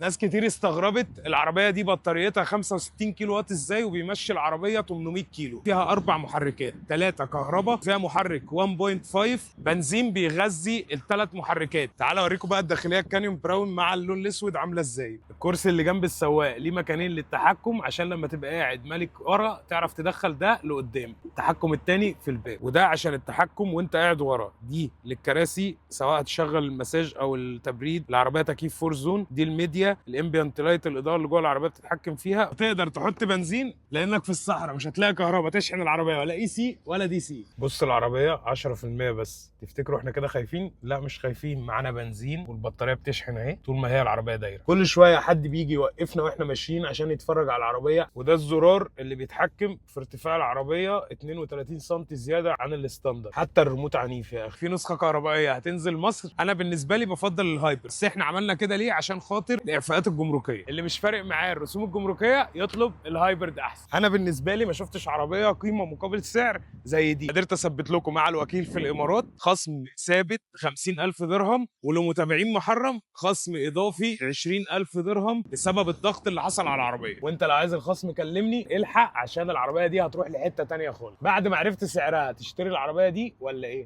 ناس كتير استغربت العربية دي بطاريتها 65 كيلو وات ازاي وبيمشي العربية 800 كيلو. فيها 4 محركات، 3 كهرباء، فيها محرك 1.5 بنزين بيغذي الثلاث محركات. تعالى اوريكم بقى الداخلية الكانيوم براون مع اللون الاسود عاملة ازاي. الكرسي اللي جنب السواق ليه مكانين للتحكم عشان لما تبقى قاعد مالك ورا تعرف تدخل ده لقدام. التحكم التاني في الباب، وده عشان التحكم وانت قاعد ورا. دي للكراسي سواء هتشغل المساج او التبريد. العربية تكييف 4 زون. دي الميديا الامبيانت لايت، الاضاءه اللي جوه العربيه بتتحكم فيها. تقدر تحط بنزين لانك في الصحراء مش هتلاقي كهرباء تشحن العربيه، ولا اي سي ولا دي سي. بص العربيه 10% بس. تفتكروا احنا كده خايفين؟ لا مش خايفين، معانا بنزين والبطاريه بتشحن اهي طول ما هي العربيه دايره. كل شويه حد بيجي يوقفنا واحنا ماشيين عشان يتفرج على العربيه. وده الزرار اللي بيتحكم في ارتفاع العربيه 32 سم زياده عن الستاندرد. حتى الريموت عنيف يا اخي. في نسخه كهربائيه هتنزل مصر، انا بالنسبه لي بفضل الهايبر، بس احنا عملنا كده ليه؟ عشان خاطر الاعفاءات الجمركيه. اللي مش فارق معاه الرسوم الجمركيه يطلب الهايبرد احسن. انا بالنسبه لي ما شفتش عربيه قيمه مقابل سعر زي دي. قدرت اثبت لكم مع الوكيل في الامارات خصم ثابت 50,000 درهم، ولمتابعين محرم خصم اضافي 20,000 درهم بسبب الضغط اللي حصل على العربيه. وانت لو عايز الخصم كلمني الحق، عشان العربيه دي هتروح لحته تانيه خالص. بعد ما عرفت سعرها تشتري العربيه دي ولا ايه؟